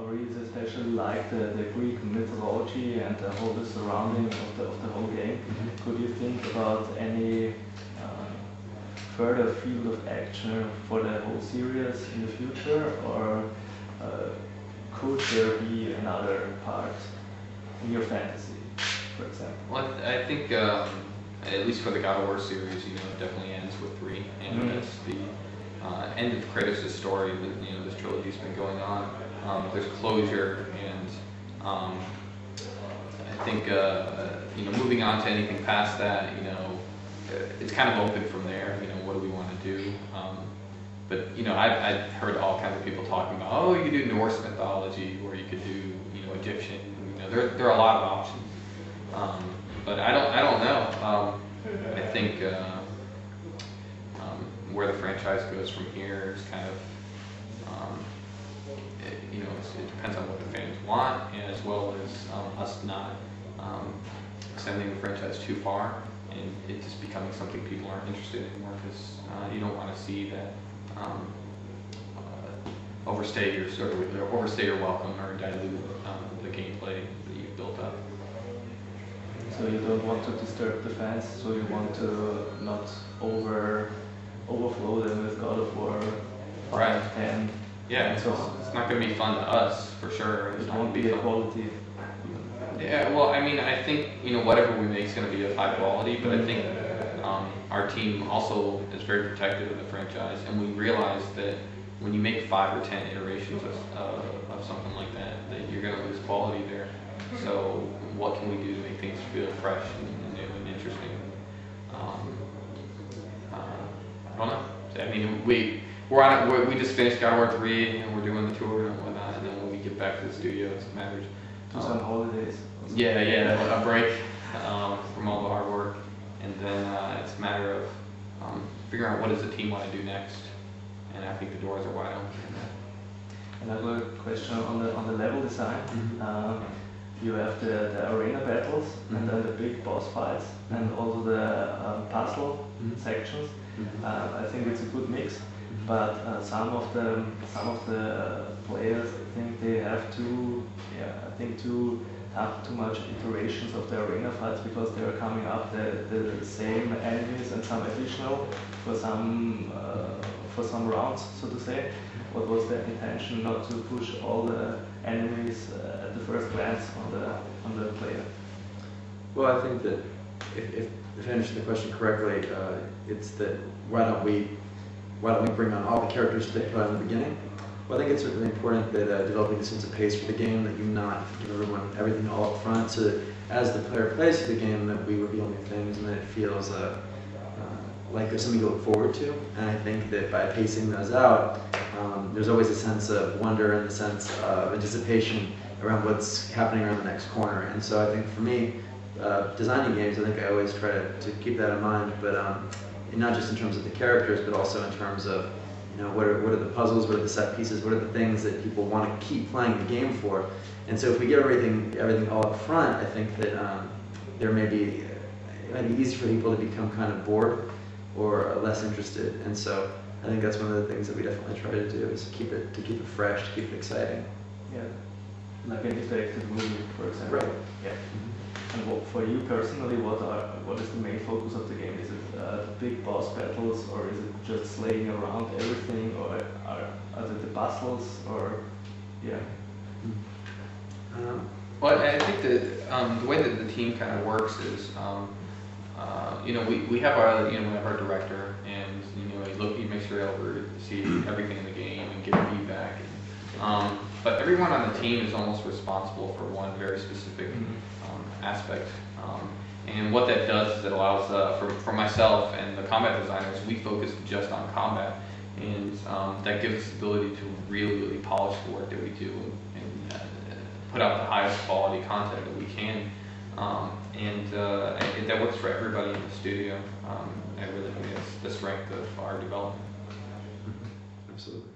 readers especially like the Greek mythology and the whole surrounding of the whole game. Could you think about any further field of action for the whole series in the future, or could there be another part in your fantasy, for example? Well, I think at least for the God of War series, it definitely ends with 3, and that's the end of Kratos' story. That this trilogy's been going on. There's closure, and I think moving on to anything past that, it's kind of open from there. What do we want to do? But I've heard all kinds of people talking about, oh, you could do Norse mythology, or you could do Egyptian. There are a lot of options. But I don't know. I think where the franchise goes from here is kind of it depends on what the fans want, and as well as us not extending the franchise too far and it just becoming something people aren't interested in anymore, because you don't want to see that overstay your welcome or dilute the gameplay that you've built up. So you don't want to disturb the fans, so you want to not overflow them with God of War 5, 10. Yeah, it's not going to be fun to us, for sure. It won't be a quality. Yeah, well, I mean, I think, whatever we make is going to be of high quality, but I think our team also is very protective of the franchise, and we realize that when you make 5 or 10 iterations of something like that you're going to lose quality there. So what can we do to make things feel fresh and new and interesting? I don't know. I mean, we just finished God of War 3, and we're doing the tour and whatnot, and then when we get back to the studio, it's matters. Do some holidays. Yeah, a break from all the hard work, and then it's a matter of figuring out what does the team want to do next, and I think the doors are wide open. Another question on the level design. You have the arena battles, and then the big boss fights, and also the puzzle sections. I think it's a good mix, but some of the players, I think they have to have too much iterations of the arena fights, because they are coming up the same enemies and some additional for some rounds, so to say. What was the intention not to push all the enemies at the first glance on the player? Well, I think that if I understand the question correctly, it's that why don't we bring on all the characters that put on in the beginning? Well, I think it's really important that developing a sense of pace for the game, that you not give everyone everything all up front, so that as the player plays through the game, that we reveal new things and that it feels like there's something to look forward to. And I think that by pacing those out, there's always a sense of wonder and a sense of anticipation around what's happening around the next corner. And so I think for me, designing games, I think I always try to keep that in mind, but not just in terms of the characters, but also in terms of what are the puzzles, what are the set pieces, what are the things that people want to keep playing the game for. And so if we get everything all up front, I think that it might be easy for people to become kind of bored or less interested. And so I think that's one of the things that we definitely try to do, is to keep it fresh, to keep it exciting. Yeah, like an interactive movie, for example. Right. Yeah. And for you personally, what is the main focus of the game? Is it big boss battles, or is it just slaying around everything, or are it the puzzles, or yeah? Well, I think that the way that the team kind of works is, we have our director, and he makes sure to see everything in the game and give feedback. But everyone on the team is almost responsible for one very specific aspect. And what that does is it allows, for myself and the combat designers, we focus just on combat. And that gives us the ability to really, really polish the work that we do and put out the highest quality content that we can. And that works for everybody in the studio. I really think it's the strength of our development. Absolutely.